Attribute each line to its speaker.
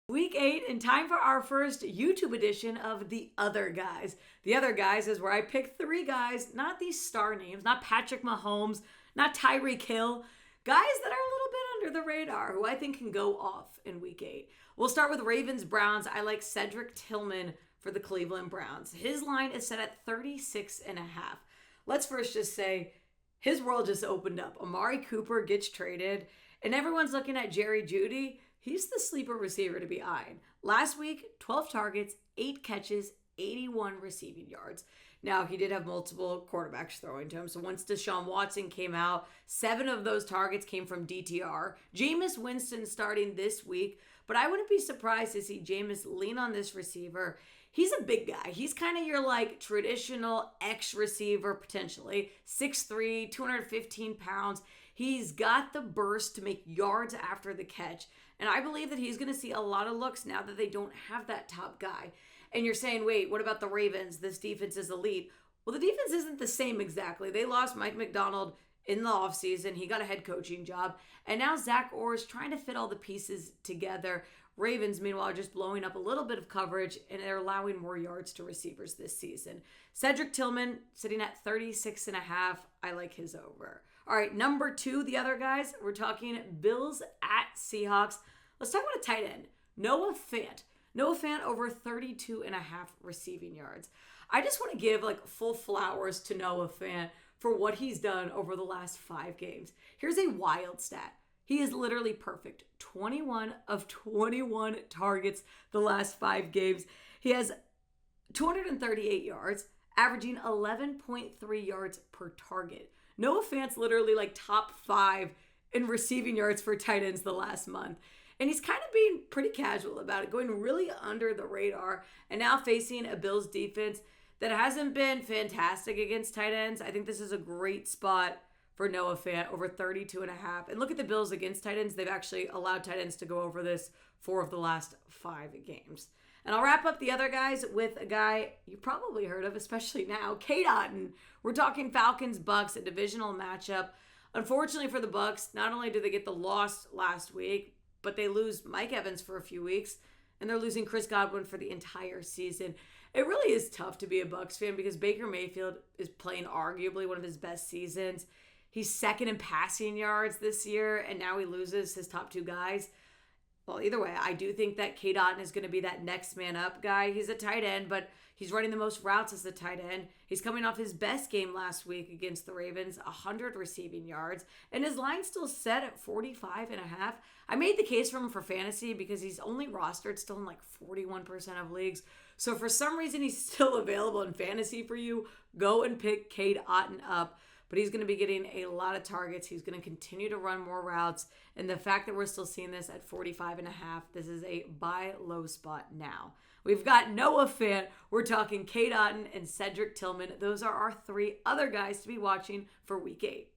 Speaker 1: Week 8 and time for our first YouTube edition of The Other Guys. The Other Guys is where I pick 3 guys, not these star names, not Patrick Mahomes, not Tyreek Hill, guys that are a little bit under the radar who I think can go off in Week 8. We'll start with Ravens-Browns. I like Cedric Tillman for the Cleveland Browns. His line is set at 36.5. Let's first just say his world just opened up. Amari Cooper gets traded, and everyone's looking at Jerry Jeudy. He's the sleeper receiver to be eyeing. Last week, 12 targets, 8 catches, 81 receiving yards. Now, he did have multiple quarterbacks throwing to him. So once Deshaun Watson came out, 7 of those targets came from DTR. Jameis Winston starting this week, but I wouldn't be surprised to see Jameis lean on this receiver. He's a big guy. He's kind of your traditional X receiver potentially. 6'3", 215 pounds. He's got the burst to make yards after the catch. And I believe that he's going to see a lot of looks now that they don't have that top guy. And you're saying, wait, what about the Ravens? This defense is elite. Well, the defense isn't the same exactly. They lost Mike McDonald in the offseason. He got a head coaching job. And now Zach Orr is trying to fit all the pieces together. Ravens, meanwhile, are just blowing up a little bit of coverage, and they're allowing more yards to receivers this season. Cedric Tillman sitting at 36.5. I like his over. All right, number 2, the other guys, we're talking Bills at Seahawks. Let's talk about a tight end, Noah Fant. Noah Fant over 32.5 receiving yards. I just want to give full flowers to Noah Fant for what he's done over the last 5 games. Here's a wild stat. He is literally perfect. 21 of 21 targets the last 5 games. He has 238 yards, averaging 11.3 yards per target. Noah Fant's literally top 5 in receiving yards for tight ends the last month. And he's kind of being pretty casual about it, going really under the radar, and now facing a Bills defense that hasn't been fantastic against tight ends. I think this is a great spot for Noah Fant, over 32.5. And look at the Bills against tight ends. They've actually allowed tight ends to go over this 4 of the last 5 games. And I'll wrap up the other guys with a guy you probably heard of, especially now, Cade Otton. We're talking Falcons-Bucks, a divisional matchup. Unfortunately for the Bucks, not only did they get the loss last week, but they lose Mike Evans for a few weeks, and they're losing Chris Godwin for the entire season. It really is tough to be a Bucks fan because Baker Mayfield is playing arguably one of his best seasons. He's second in passing yards this year, and now he loses his top 2 guys. Well, either way, I do think that Cade Otton is going to be that next man up guy. He's a tight end, but he's running the most routes as a tight end. He's coming off his best game last week against the Ravens, 100 receiving yards, and his line's still set at 45.5. I made the case for him for fantasy because he's only rostered still in 41% of leagues. So for some reason, he's still available in fantasy for you. Go and pick Cade Otton up. But he's going to be getting a lot of targets. He's going to continue to run more routes. And the fact that we're still seeing this at 45.5, this is a buy low spot now. We've got Noah Fant. We're talking Cade Otton and Cedric Tillman. Those are our 3 other guys to be watching for Week 8.